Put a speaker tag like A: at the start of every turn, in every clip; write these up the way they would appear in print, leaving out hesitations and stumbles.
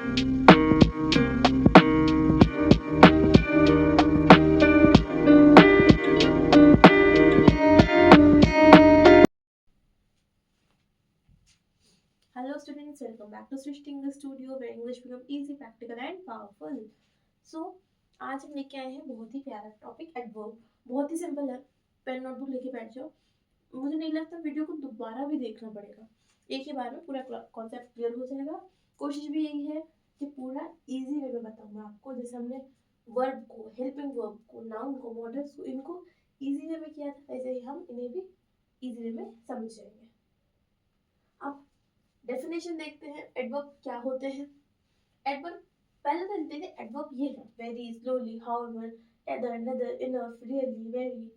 A: Hello students, welcome back to Srishti English Studio where English become easy, practical and powerful. So आज हम लेके आए हैं बहुत ही प्यारा टॉपिक एडवर्ब। बहुत ही सिंपल है, पेन नोटबुक लेके बैठ जाओ। मुझे नहीं लगता वीडियो को दोबारा भी देखना पड़ेगा, एक ही बार में पूरा कॉन्सेप्ट क्लियर हो जाएगा। कोशिश भी यही है कि पूरा इजी वे में बताऊँ मैं आपको, जैसे हमने वर्ब को, हेल्पिंग वर्ब को, नाउन को, मॉडल्स को, इनको इजी वे में किया था, वैसे ही हम इन्हें भी इजी वे में समझ जाएंगे। अब डेफिनेशन देखते हैं एडवर्ब क्या होते हैं। एडवर्ब पहले तो देखते हैं एडवर्ब ये है very, slowly, however, either, neither, enough, really, very,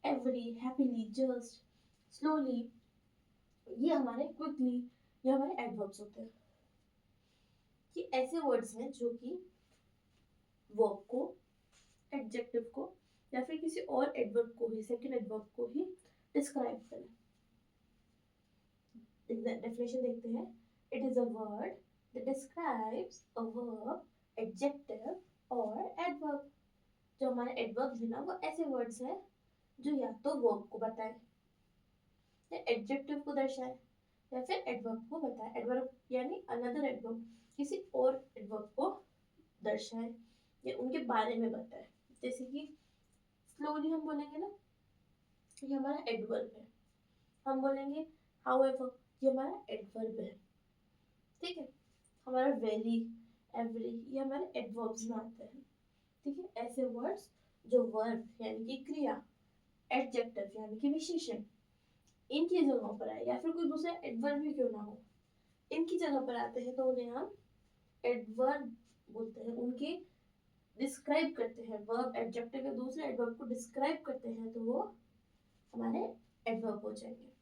A: every, happily, just, slowly, ये हमारे क्विकली, ये हमारे एडवर्ब्स होते हैं। ये ऐसे वर्ड्स हैं जो कि वर्ब को, एडजेक्टिव को या फिर किसी और एडवर्ब को ही, सेकंड एडवर्ब को ही डिस्क्राइब करें। डेफिनेशन देखते हैं। It is a word that describes a verb, adjective और adverb। जो हमारे adverbs है ना, वो ऐसे words हैं जो या तो verb को बताए या adjective को दर्शाए या फिर adverb को बताए। adverb यानी another adverb, किसी और adverb को दर्शाए या उनके बारे में बताए। जैसे कि slowly हम बोलेंगे ना, ये हमारा adverb है। हम बोलेंगे however, ये हमारा adverb है। ठीक है, हमारा वेरी, एवरी, ये हमारे एडवर्ब्स में आते हैं। ठीक है, ऐसे वर्ड्स जो वर्ब यानी कि क्रिया, एडजेक्टिव यानी कि विशेषण, इनकी जगहों पर आए या फिर कोई दूसरा एडवर्ब भी क्यों ना हो, इनकी जगह पर आते हैं तो उन्हें हम एडवर्ब बोलते हैं। उनके डिस्क्राइब करते हैं, वर्ब एडजेक्टिव या दूसरे एडवर्ब को डिस्क्राइब करते हैं तो वो हमारे एडवर्ब हो जाएंगे।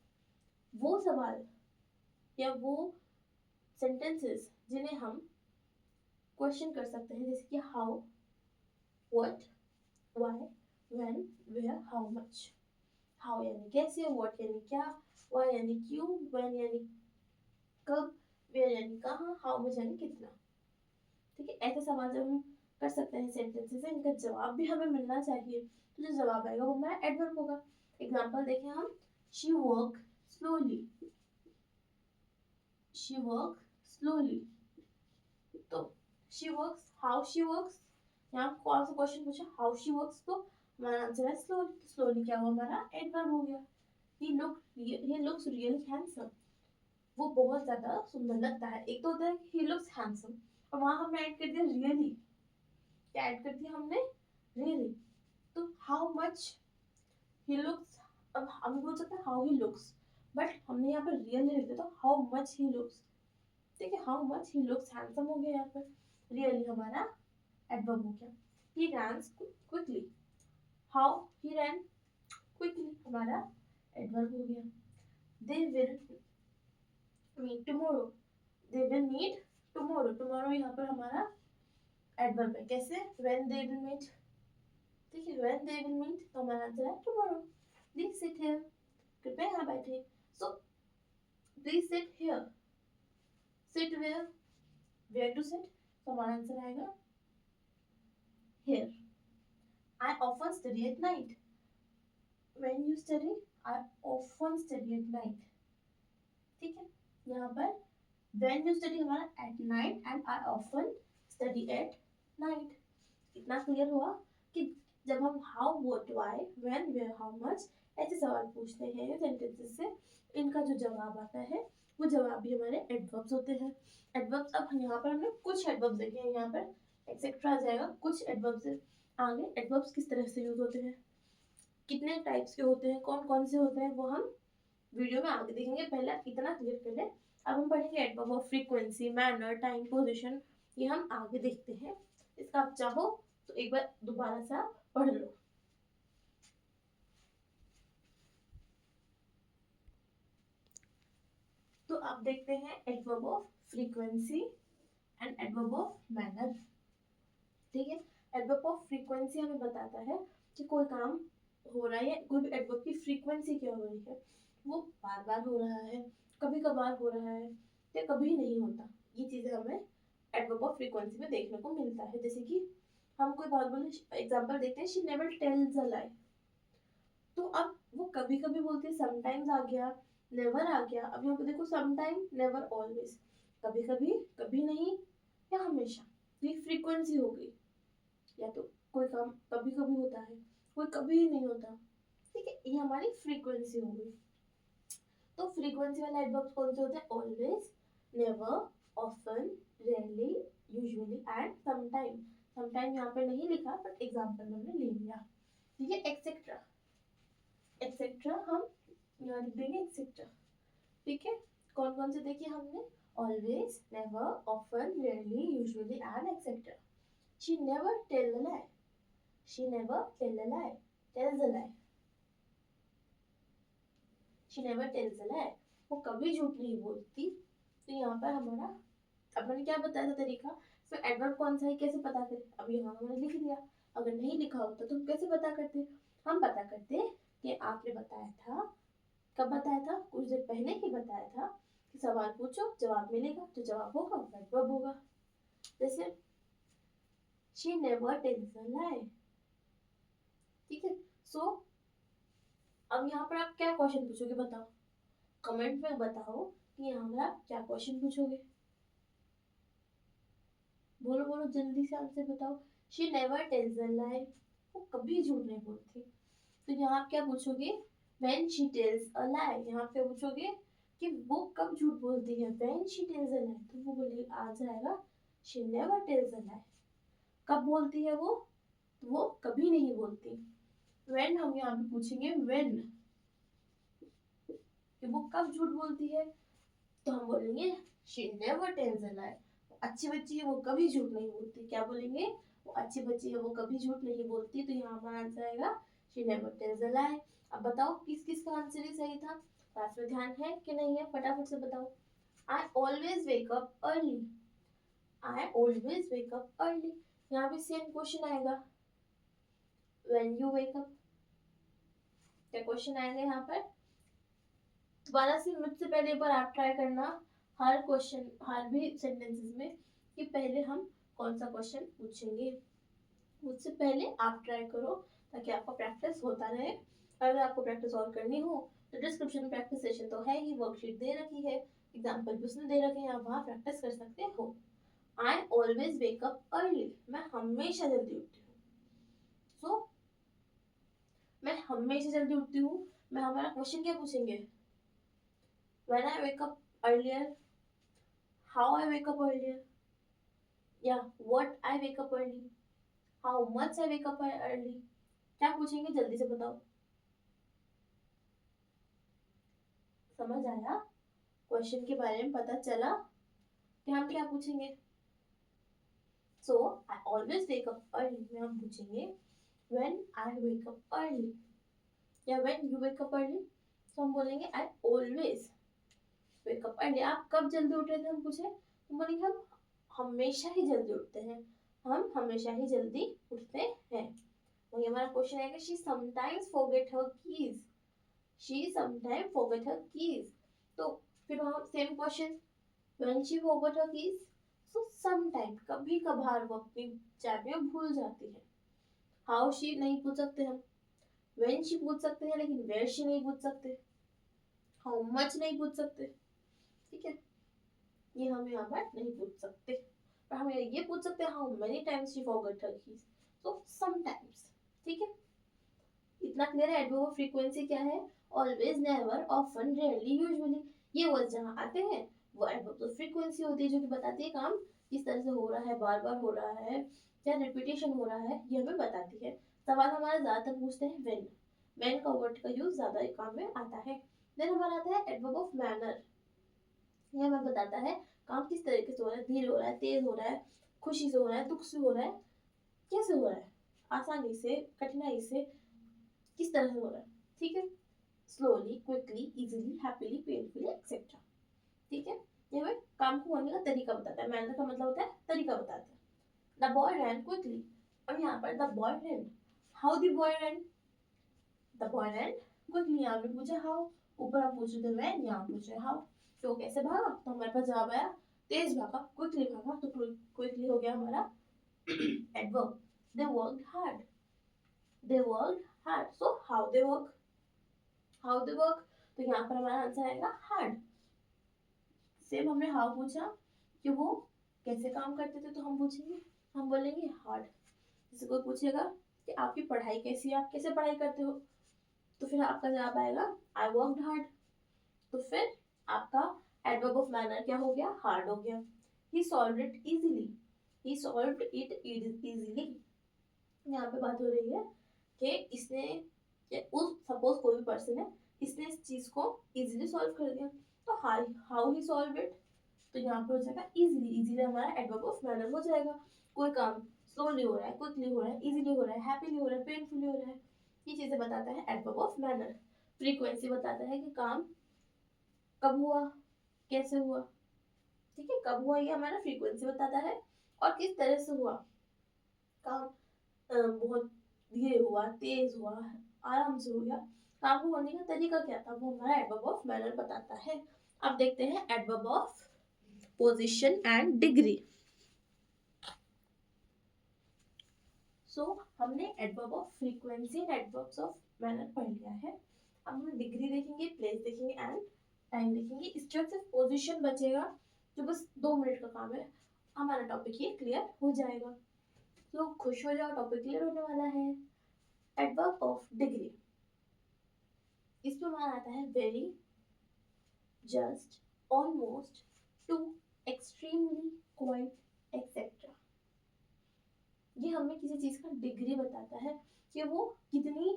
A: वो सवाल या वो सेंटेंसेस जिन्हें हम क्वेश्चन कर सकते हैं, जैसे कि how, what, why, when, where, how much. How यानी कैसे, व्हाट यानी क्या, व्हाई यानी क्यों, व्हेन यानी कब, वेयर यानी कहाँ, हाउ मच यानी कितना। ठीक है, ऐसे सवाल जब हम कर सकते हैं सेंटेंसेस से, इनका जवाब भी हमें मिलना चाहिए, तो जो जवाब आएगा वो हमारा एडवर्ब होगा। एग्जांपल देखें हम, she work slowly, she work slowly. तो she works, how she works, यहाँ कौन सा क्वेश्चन पूछा, हाउ शी वर्क्स, तो हमारा आंसर है स्लोली। स्लोली क्या हुआ, हमारा एडवर्ब हो गया। he looks really handsome, वो बहुत ज्यादा सुंदर लगता है। एक तो होता है he looks handsome और वहां हमने ऐड कर दिया really, क्या ऐड कर दिया हमने, really। तो how much he looks, अब हम बोल सकते हैं how he looks, बट हमने यहाँ पर really लिख दिया तो how much he looks। ठीक है, how much he looks handsome हो गया, यहाँ पर really हमारा एडवर्ब हो गया। he runs quickly, how he ran quickly हमारा एडवर्ब हो गया। they will meet tomorrow, they will meet tomorrow, tomorrow यहाँ पर हमारा एडवर्ब है। कैसे, when they will meet। ठीक है, when they will meet तो हमारा आंसर है tomorrow। please sit here, कृपया यहाँ बैठे। so please sit here, sit where to sit, तो हमारा आंसर आएगा here। I often study at night, when you study, I often study at night। ठीक है, यहाँ पर when you study हमारा at night and I often study at night। इतना clear हुआ कि जब हम how, what, why, when, where, how much ऐसे सवाल पूछते हैं सेंटेंसेस से, इनका जो जवाब आता है वो जवाब भी हमारे एडवर्ब्स होते हैं। एडवर्ब्स, अब यहाँ पर हमने कुछ एडवर्ब्स देखे हैं, यहाँ पर एक्सेट्रा आ जाएगा कुछ एडवर्ब्स। आगे एडवर्ब्स किस तरह से यूज होते हैं, कितने टाइप्स के होते हैं, कौन कौन से होते हैं, वो हम वीडियो में आगे देखेंगे। पहले इतना क्लियर कर लें। अब हम पढ़ेंगे adverb of frequency, manner, time, position, ये हम आगे देखते हैं। इसका आप चाहो तो एक बार दोबारा से आप पढ़ लो। तो आप देखते हैं adverb of frequency and adverb of manner. ठीक है, एडवर्ब ऑफ फ्रीक्वेंसी हमें बताता है कि कोई काम हो रहा है या कोई भी एडवर्ब की फ्रीक्वेंसी क्या हो रही है, वो बार बार हो रहा है, कभी कभार हो रहा है या कभी नहीं होता, ये चीजें हमें एडवर्ब ऑफ फ्रीक्वेंसी में देखने को मिलता है। जैसे कि हम कोई बात बोले, एग्जांपल देखते हैं, शी नेवर टेल्स अ लाई। तो अब वो कभी कभी बोलती है, समटाइम्स आ गया, नेवर आ गया। अब यहाँ पे देखो, समटाइम, नेवर, ऑलवेज, कभी कभी, कभी नहीं, या हमेशा। तो ये फ्रीक्वेंसी हो गई। या तो कोई काम कभी कभी होता है, कोई कभी नहीं होता, ठीक है, ये हमारी फ्रीक्वेंसी हो गई। तो फ्रीक्वेंसी वाले एडवर्ब्स कौन से होते हैं? Always, never, often, rarely, usually and sometime. Sometime यहाँ पे नहीं लिखा, बट एग्जांपल में हमने ले लिया, ठीक है। एक्सेट्रा, एक्सेट्रा हम यहाँ लिख देंगे एक्सेट्रा, ठीक है। कौन कौन से देखिए हमने? Always, never, often, rarely, usually and etcetera. She never tell a lie, she never tell a lie, tells a lie, she never tells a lie, वो कभी झूठ नहीं बोलती। तो यहाँ पर हमारा, अपन ने क्या बताया था तरीका, फिर एडवर्ब कौन सा है कैसे पता करें? अब यहाँ हमने लिख दिया, अगर नहीं लिखा होता तो हम कैसे पता करते? हम पता करते कि आपने बताया था, कब बताया था? कुछ देर पहले ही बताया था कि सवाल पूछो, जवाब मिलेगा, जो जवाब होगा वो एडवर्ब होगा। जैसे शी नेवर टेल्स अ लाई, ठीक है। सो अब यहाँ पर आप क्या क्वेश्चन पूछोगे बताओ, कमेंट में बताओ कि यहाँ पर आप क्या क्वेश्चन पूछोगे। बोलो बोलो, जल्दी से आंसर बताओ। She never tells a lie, वो कभी झूठ नहीं बोलती। तो यहाँ आप क्या पूछोगे? व्हेन शी टेल्स अ लाई। यहाँ पे पूछोगे कि वो कब झूठ बोलती है, व्हेन शी टेल्स अ लाई, तो वो बोले आ जाएगा शी नेवर टेल्स अ लाई। कब बोलती है वो? तो वो कभी नहीं बोलती। व्हेन हम यहाँ पे पूछेंगे व्हेन, कि वो कब झूठ बोलती है, तो हम बोलेंगे शी नेवर टेल्स अ लाई। अच्छी बच्ची है, वो कभी झूठ नहीं बोलती। क्या बोलेंगे? वो अच्छी बच्ची है, वो कभी झूठ नहीं बोलती। तो यहाँ हमारा आंसर आएगा शी नेवर टेल्स अ लाई। अब बताओ किस किस का आंसर ही सही था? क्लास में ध्यान है कि नहीं है? फटाफट से बताओ। I always wake up early, I always wake up early. यहाँ भी सेम क्वेश्चन आएगा, व्हेन यू वेक अप। क्या क्वेश्चन आएगा यहाँ पर? दोबारा से मुझसे पहले एक बार आप ट्राई करना, हर क्वेश्चन, हर भी सेंटेंसेस में, कि पहले हम कौन सा क्वेश्चन पूछेंगे। मुझसे पहले आप ट्राई करो, ताकि आपका प्रैक्टिस होता रहे। अगर आपको प्रैक्टिस और करनी हो तो डिस्क्रिप्शन में प्रैक्टिस सेशन तो है ही, वर्कशीट दे रखी है, एग्जाम्पल भी उसने दे रखे हैं, आप वहाँ प्रैक्टिस कर सकते हो। I always wake up early, मैं हमेशा जल्दी उठती हूँ। सो मैं हमेशा जल्दी उठती हूँ, मैं हमारा क्वेश्चन क्या पूछेंगे? When I wake up earlier, how I wake up earlier, या what I wake up early, how much I wake up early, क्या पूछेंगे? जल्दी से बताओ। समझ आया? क्वेश्चन के बारे में पता चला कि हम क्या पूछेंगे। So I always wake up early में हम पूछेंगे when I wake up early, या when you wake up early, तो हम बोलेंगे I always wake up early। आप कब जल्दी उठ रहे थे हम पूछे, तो बोलेंगे हम हमेशा ही जल्दी उठते हैं, हम हमेशा ही जल्दी उठते हैं। वही हमारा क्वेश्चन आएगा, she sometimes forget her keys, she sometimes forget her keys. तो फिर वहाँ same question, when she forgot her keys, so sometime, कभी कभार वो अपनी चाबियां भूल जाती है। हाउ शी नहीं पूछ सकते हम, व्हेन शी पूछ सकते हैं, लेकिन वेयर शी नहीं पूछ सकते, हाउ मच नहीं पूछ सकते, ठीक है, ये हम यहाँ पर नहीं पूछ सकते। पर हम ये पूछ सकते हैं, how many times she forgot her keys, so sometimes, ठीक है। इतना क्लियर है? एडवर्ब ऑफ फ्रीक्वेंसी क्या है? Always, never, often, rarely, usually. ये वर्ड जहाँ आते हैं वो एडवर्ब ऑफ फ्रीक्वेंसी होती है, जो कि बताती है काम किस तरह से हो रहा है, बार बार हो रहा है, क्या रिपीटेशन हो रहा है, ये हमें बताती है। सवाल हमारा ज्यादातर पूछते हैं व्हेन, व्हेन का वर्ड का यूज ज्यादा काम में आता है। देन हमारा आता है एडवर्ब ऑफ मैनर, ये हमें बताता है काम किस तरीके से हो रहा है, धीरे हो रहा है, तेज हो रहा है, खुशी से हो रहा है, दुख से हो रहा है, कैसे हो रहा है, आसानी से, कठिनाई से, किस तरह से हो रहा है, ठीक है। Slowly, quickly, easily, happily, painfully, etcetera, ठीक है। ये हमें काम को होने का तरीका बताता है। मैनर का मतलब होता है तरीका बताता है। द बॉय रैन क्विकली, और यहाँ पर the boy ran, how the boy ran, the boy ran quickly. यहाँ पे पूछा हाउ, ऊपर हम पूछ रहे थे व्हेन, यहाँ पूछ रहे हाउ। तो कैसे भागा, तो हमारे पास जवाब आया तेज भागा, क्विकली भागा। तो गया हमारा adverb, they work hard, they work hard. So how they work, how they work, तो यहाँ पर हमारा आंसर आएगा हार्ड। सेम हमने हाउ पूछा कि वो कैसे काम करते थे, तो हम पूछेंगे, हम बोलेंगे हार्ड। जैसे कोई पूछेगा कि आपकी पढ़ाई कैसी है, आप कैसे पढ़ाई करते हो, तो फिर आपका जवाब आएगा आई वर्कड हार्ड। तो फिर आपका एडवर्ब ऑफ मैनर क्या हो गया, हार्ड हो गया। He solved it easily, he solved it easily. यहाँ पे बात हो रही है कि इसने, सपोज कोई भी पर्सन है, इसने इस चीज को इजीली सॉल्व कर दिया, तो हाउ ही सॉल्व इट, तो यहाँ पे हो जाएगा इजीली। इजीली हमारा एडवर्ब ऑफ मैनर हो जाएगा। कोई काम स्लोली हो रहा है, क्विकली हो रहा है, इजीली हो रहा है, हैप्पीली हो रहा है, पेनफुली हो रहा है, ये चीजें बताता है एडवर्ब ऑफ मैनर। फ्रीक्वेंसी बताता है कि काम कब हुआ, कैसे हुआ, ठीक है, कब हुआ ये हमारा फ्रीक्वेंसी बताता है, और किस तरह से हुआ काम, बहुत धीरे हुआ, तेज हुआ, आराम से हो गया, काम को होने का तरीका क्या था, वो हमारा एडवर्ब ऑफ मैनर बताता है। अब देखते हैं adverb of position and degree. So हमने adverb of frequency and adverbs of manner पढ़ लिया है। अब हम डिग्री देखेंगे, प्लेस देखेंगे एंड टाइम देखेंगे। इसके बाद सिर्फ पोजीशन बचेगा, जो बस 2 मिनट का काम है, हमारा टॉपिक ये क्लियर हो जाएगा। तो खुश हो जाओ, टॉपिक क्लियर होने वाला है। एडवर्ब ऑफ डिग्री, इसमें हमारा आता है very, just, almost, too, extremely, quite, etcetera. ये हमें किसी चीज का डिग्री बताता है कि वो कितनी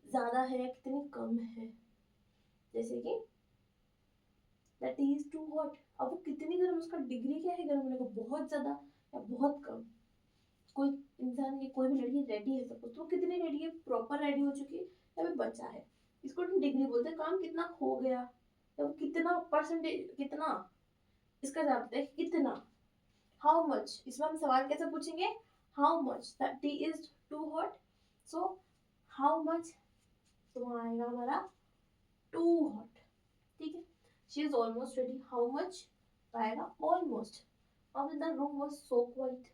A: ज्यादा है या कितनी कम है। जैसे कि दैट इज टू हॉट, अब वो कितनी गर्म, उसका डिग्री क्या है गर्म होने का, बहुत ज्यादा या बहुत कम। कोई इंसान की, कोई भी लड़की रेडी है सपोज, तो वो कितनी रेडी है, प्रॉपर रेडी हो चुकी है या फिर बचा है, इसको डिग्री बोलते हैं। काम कितना हो गया, या वो कितना परसेंटेज, कितना, इसका जवाब देते हैं कितना, हाउ मच। इसमें हम सवाल कैसे पूछेंगे, how much the tea is too hot, so how much, तो वहाँ आएगा हमारा टू हॉट, ठीक है। She is almost ready, how much, तो आएगा ऑलमोस्ट। अब the room was so quiet,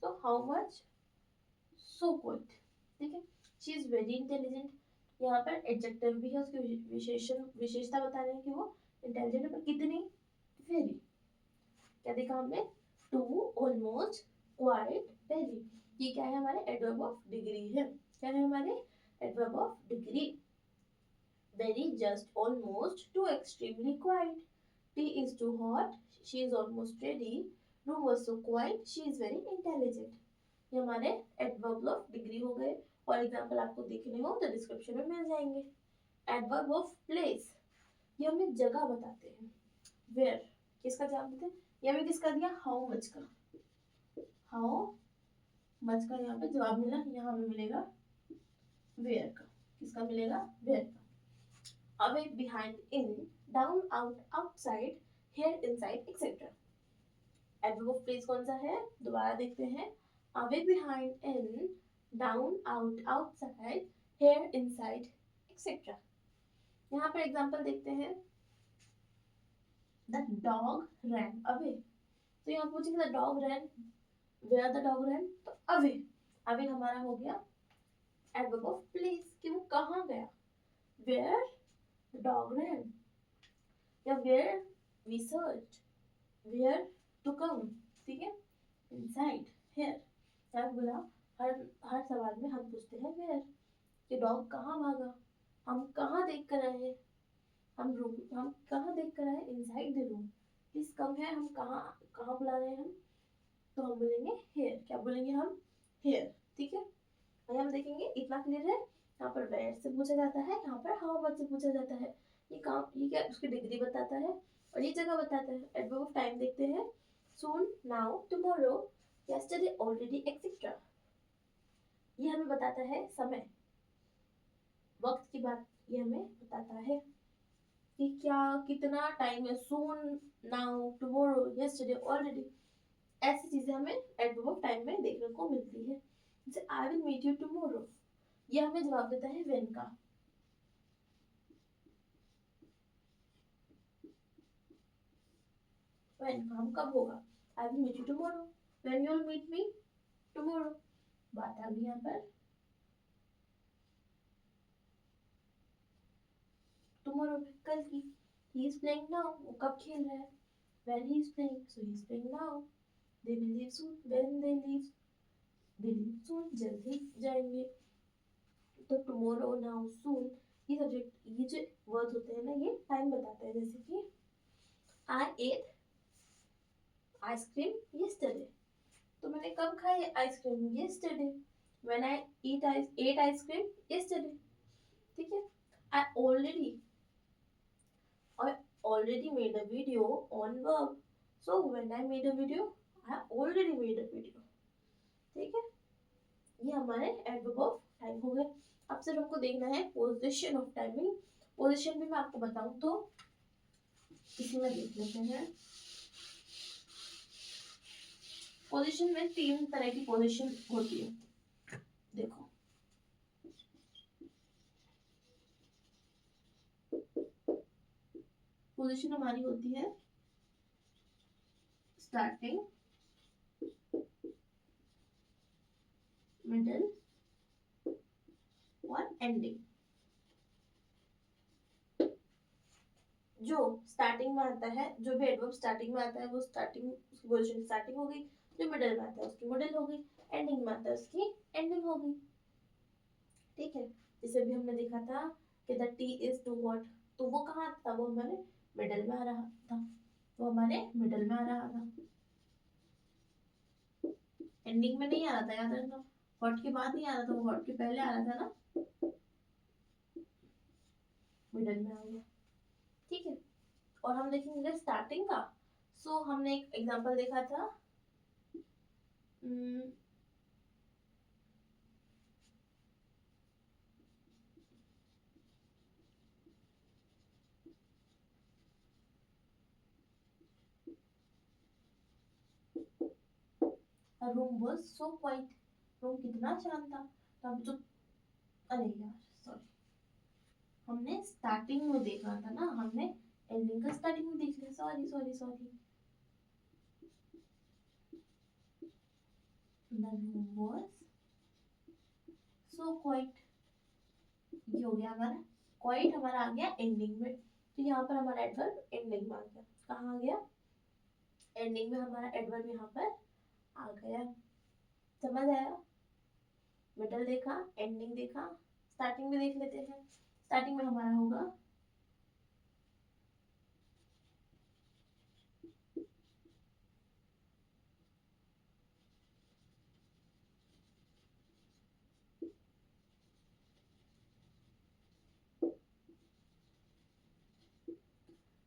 A: so how much, so quiet, ठीक है। शी इज वेरी इंटेलिजेंट, यहाँ पर एडजेक्टिव भी है, उसकी विशेषता बता रहे हैं कि वो इंटेलिजेंट है, पर कितनी, वेरी। क्या देखा हमने, टू, ऑलमोस्ट, क्वाइट, वेरी। ये क्या है, हमारे एडवर्ब ऑफ डिग्री है। क्या है हमारे adverb of degree, very, just, almost, too, extremely, quite. Tea is too hot, she is almost ready, room was so quiet, she is very intelligent. ये हमारे एडवर्ब ऑफ डिग्री हो गए, और example आपको देखने हो तो डिस्क्रिप्शन में मिल जाएंगे। एडवर्ब ऑफ प्लेस, ये हमें जगह बताते हैं, वेयर, किसका जवाब देते हैं, ये हमें किसका दिया, हाउ मच का, हाउ मच का यहाँ पे जवाब मिला, यहाँ हमें मिलेगा वेयर का, किसका मिलेगा, वेयर का। Away, behind, in, down, out, outside, here, inside, etcetera. Adverb of place कौन सा है, दोबारा देखते हैं, away, behind, in, down, out, outside, here, inside, etcetera. यहाँ पर एग्जांपल देखते हैं, द डॉग रैन अवे, तो यहाँ पूछेंगे the dog ran, where the dog ran, तो अवे। अवे हमारा हो गया एडवर्ब ऑफ प्लेस, कि वो कहाँ गया, वेयर द डॉग रैन, या where we search, where to come, ठीक है, इनसाइड, हियर। क्या बोला, हर हर सवाल में हम पूछते हैं वेयर, कि डॉग कहाँ भागा, हम कहाँ देख कर आए हैं, हम कहाँ देख कर आए, inside the room, please come है, हम कहाँ कहाँ बुला रहे हैं हम, तो हम बोलेंगे हेयर। क्या बोलेंगे हम, हेयर, ठीक है। आइए हम देखेंगे, इतना क्लियर है। यहाँ पर वेयर से पूछा जाता है, यहाँ पर हाउ मच से पूछा जाता है। ये काम, ये क्या, उसकी डिग्री बताता है और ये जगह बताता है। एडवर्ब ऑफ टाइम देखते हैं, soon, now, tomorrow, yesterday, already, etcetera. ये हमें बताता है समय, वक्त की बात ये हमें बताता है कि क्या, कितना टाइम है, सून, नाउ, टुमारो, यस्टरडे, ऑलरेडी, ऐसी चीजें हमें एडवर्ब ऑफ टाइम में देखने को मिलती है। जैसे I will meet you tomorrow, ये हमें जवाब देता है व्हेन का। व्हेन का हम कब होगा, I will meet you tomorrow, when you will meet me tomorrow, बात आ गई यहाँ पर। टुमारो कल की, ही इज प्लेइंग नाउ, वो कब खेल रहा है, when he is playing, so he is playing now. They will leave soon, when they leave, they leave soon, जल्द ही जाएंगे। तो टुमारो, नाउ, सून, ये सब्जेक्ट, ये जो वर्ड्स होते हैं ना, ये टाइम बताते हैं। जैसे कि आई एट आइसक्रीम यस्टरडे, तो मैंने कब खाई ice cream, yesterday, when I eight ice cream yesterday. ठीक है। I already made a video on verb, so when I made a video, I already made a video। ठीक है, ये हमारे एडवर्ब ऑफ टाइम हो गए। अब सिर्फ हमको देखना है पोजीशन ऑफ टाइमिंग। पोजीशन भी मैं आपको बताऊं तो इसी में देख लेते हैं। पोजीशन में 3 तरह की पोजीशन होती है, देखो। पोजीशन हमारी होती है स्टार्टिंग, मिडिल और एंडिंग। जो स्टार्टिंग में आता है, जो भी एडवर्ब स्टार्टिंग में आता है वो स्टार्टिंग, उसकी पोजीशन स्टार्टिंग हो गई। जो मिडिल में आता है उसकी मिडिल हो गई, एंडिंग में आता है उसकी एंडिंग हो गई। ठीक है, जैसे भी हमने देखा था कि the tea is too hot, तो वो कहाँ था, वो हमारे मिडिल में आ रहा था, वो हमारे मिडिल में आ रहा था, एंडिंग में नहीं आ रहा था, याद रखना। हॉट के बाद नहीं आ रहा था, वो हॉट के पहले आ रहा था ना, मिडिल में आ गया। ठीक है, और हम देखेंगे स्टार्टिंग का। सो हमने एक एग्जांपल देखा था, room was so quite, room कितना शांत था। तब जो, अरे यार सॉरी, हमने स्टार्टिंग में देखा था ना, हमने एंडिंग का स्टार्टिंग में देख लिया, sorry sorry sorry. The room was so quiet, ये हो गया हमारा क्वाइट, हमारा आ गया एंडिंग में। तो यहाँ पर हमारा एडवर्ब एंडिंग में आ गया। कहाँ आ गया, एंडिंग में हमारा एडवर्ब यहाँ पर आ गया। समझ आया? मिडल देखा, एंडिंग देखा, स्टार्टिंग में देख लेते हैं। स्टार्टिंग में हमारा होगा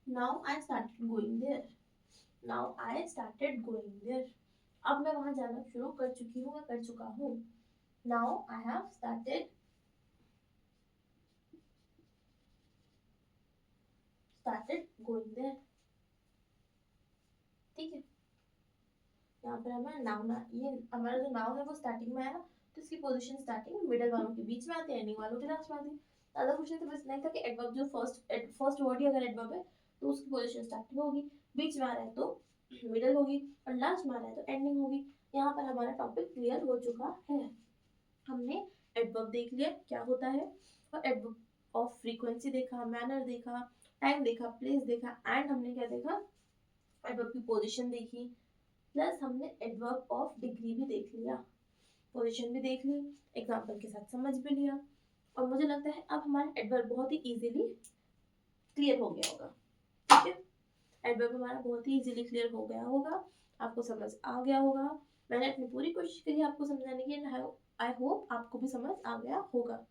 A: Now I started going there. Now I started going there. अब मैं वहां जाना शुरू कर चुकी हूँ, कर चुका हूँ। Now I have started going there। ठीक है, यहाँ पर हमारा नाउन, ये हमारा जो नाउन है वो स्टार्टिंग में आया, तो इसकी पोजीशन स्टार्टिंग, मिडिल वालों के बीच में आती है, एंडिंग वालों के लास्ट में आती है। ज्यादा कुछ नहीं था, बस नहीं था कि एडवर्ब जो फर्स्ट वर्ड ही अगर एडवर्ब है तो उसकी पोजीशन स्टार्टिंग होगी, बीच में आ रहा है तो मिडिल होगी, और लास्ट में आ रहा है तो एंडिंग होगी। यहाँ पर हमारा टॉपिक क्लियर हो चुका है। हमने एडवर्ब देख लिया क्या होता है, और एडवर्ब ऑफ फ्रीक्वेंसी देखा, मैनर देखा, टाइम देखा, प्लेस देखा, एंड हमने क्या देखा, एडवर्ब की पोजीशन देखी, प्लस हमने एडवर्ब ऑफ डिग्री भी देख लिया, पोजीशन भी देख ली, एग्जांपल के साथ समझ भी लिया। और मुझे लगता है अब हमारा एडवर्ब बहुत ही इजीली क्लियर हो गया होगा। ठीक है, एडवर्ब हमारा बहुत ही इजीली क्लियर हो गया होगा, आपको समझ आ गया होगा। मैंने अपनी पूरी कोशिश करी आपको समझाने की, आई होप आपको भी समझ आ गया होगा।